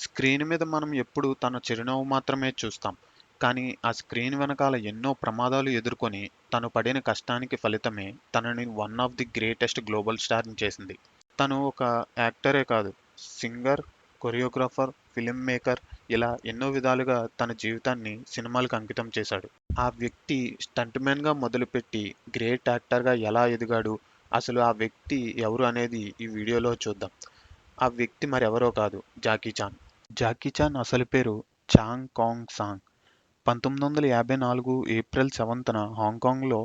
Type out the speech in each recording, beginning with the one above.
Screen మీద మనం ఎప్పుడూ తన చిరునవ్వు మాత్రమే చూస్తాం. కానీ ఆ స్క్రీన్ వెనకాల ఎన్నో ప్రమాదాలు ఎదుర్కొని తను పడిన కష్టానికి ఫలితమే తనని one of the greatest global స్టార్‌ని చేసింది. తను ఒక యాక్టరే కాదు. సింగర్, కొరియోగ్రాఫర్, ఫిల్మ్ మేకర్ ఇలా ఎన్నో విధాలుగా తన జీవితాన్ని సినిమాలకు అంకితం చేశాడు. ఆ వ్యక్తి స్టంట్‌మెన్‌గా మొదలుపెట్టి గ్రేట్ యాక్టర్‌గా ఎలా ఎదిగాడు, అసలు ఆ వ్యక్తి ఎవరు అనేది ఈ వీడియోలో చూద్దాం. ఆ వ్యక్తి మరెవరో కాదు జాకీ చాన్. జాకీ చాన్ అసలు పేరు చాంగ్ కాంగ్ సాంగ్. 1954 ఏప్రిల్ 7న హాంకాంగ్లో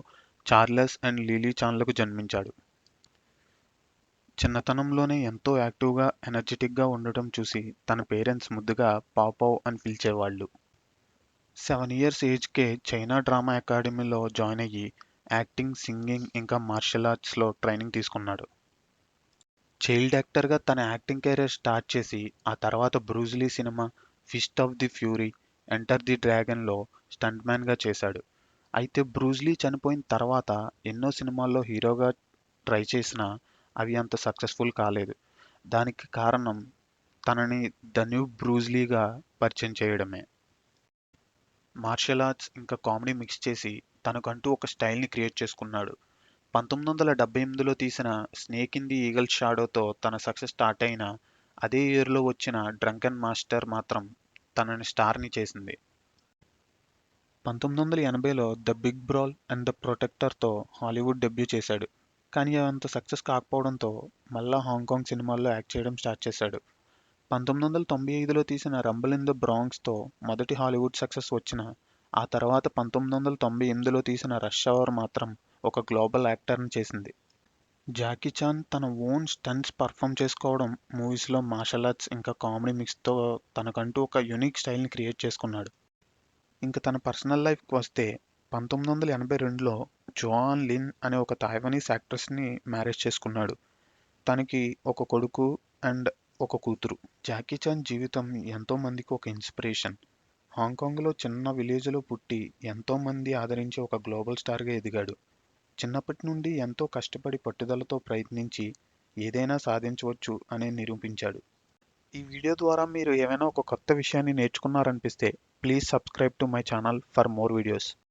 చార్లెస్ అండ్ లిలీ చాన్లకు జన్మించాడు. చిన్నతనంలోనే ఎంతో యాక్టివ్గా, ఎనర్జెటిక్గా ఉండటం చూసి తన పేరెంట్స్ ముద్దుగా పాపవ్ అని పిలిచేవాళ్ళు. 7 ఇయర్స్ ఏజ్‌కే చైనా డ్రామా అకాడమీలో జాయిన్ అయ్యి యాక్టింగ్, సింగింగ్ ఇంకా మార్షల్ ఆర్ట్స్‌లో ట్రైనింగ్ తీసుకున్నాడు. చైల్డ్ యాక్టర్‌గా తన యాక్టింగ్ కెరీర్ స్టార్ట్ చేసి ఆ తర్వాత Bruce Lee cinema 'fist of the fury', 'enter the డ్రాగన్'లో స్టంట్‌మ్యాన్‌గా చేశాడు. అయితే బ్రూస్ లీ చనిపోయిన తర్వాత ఎన్నో సినిమాల్లో హీరోగా ట్రై చేసినా అవి అంత సక్సెస్‌ఫుల్ కాలేదు. దానికి కారణం తనని 'ద న్యూ బ్రూస్ లీ'గా పరిచయం చేయడమే. మార్షల్ ఆర్ట్స్ ఇంకా కామెడీ మిక్స్ చేసి తనకంటూ ఒక స్టైల్‌ని క్రియేట్ చేసుకున్నాడు. 1978లో తీసిన 'స్నేక్ ఇన్ ది ఈగల్ షాడో'తో తన సక్సెస్ స్టార్ట్ అయినా, అదే ఇయర్‌లో వచ్చిన 'డ్రంకెన్ మాస్టర్' మాత్రం తనని స్టార్‌ని చేసింది. 1980లో 'the big brawl and the ప్రొటెక్టర్'తో హాలీవుడ్ డెబ్యూ చేశాడు. కానీ అవి అంత సక్సెస్ కాకపోవడంతో మళ్ళా హాంకాంగ్ సినిమాల్లో యాక్ట్ చేయడం స్టార్ట్ చేశాడు. 1995లో తీసిన 'రంబుల్ ఇన్ ద బ్రాంక్స్'తో మొదటి హాలీవుడ్ సక్సెస్ వచ్చినా, ఆ తర్వాత 1998లో తీసిన 'రష్ అవర్' మాత్రం ఒక గ్లోబల్ యాక్టర్‌ని చేసింది. జాకీ చాన్ తన ఓన్ స్టంట్స్ పర్ఫామ్ చేసుకోవడం, మూవీస్‌లో మార్షల్ ఆర్ట్స్ ఇంకా కామెడీ మిక్స్‌తో తనకంటూ ఒక యూనిక్ స్టైల్‌ని క్రియేట్ చేసుకున్నాడు. ఇంక తన పర్సనల్ లైఫ్‌కి వస్తే 1982లో జోఆన్ లిన్ అనే ఒక తైవానీస్ యాక్ట్రెస్‌ని మ్యారేజ్ చేసుకున్నాడు. తనకి ఒక కొడుకు అండ్ ఒక కూతురు. జాకీ చాన్ జీవితం ఎంతో మందికి ఒక ఇన్స్పిరేషన్. హాంకాంగ్‌లో చిన్న విలేజ్‌లో పుట్టి ఎంతో మంది ఆదరించే ఒక గ్లోబల్ స్టార్‌గా ఎదిగాడు. చిన్నప్పటి నుండి ఎంతో కష్టపడి పట్టుదలతో ప్రయత్నించి ఏదైనా సాధించవచ్చు అని నిరూపించాడు. ఈ వీడియో ద్వారా మీరు ఏమైనా ఒక కొత్త విషయాన్ని నేర్చుకున్నారనిపిస్తే please subscribe to my channel for more videos.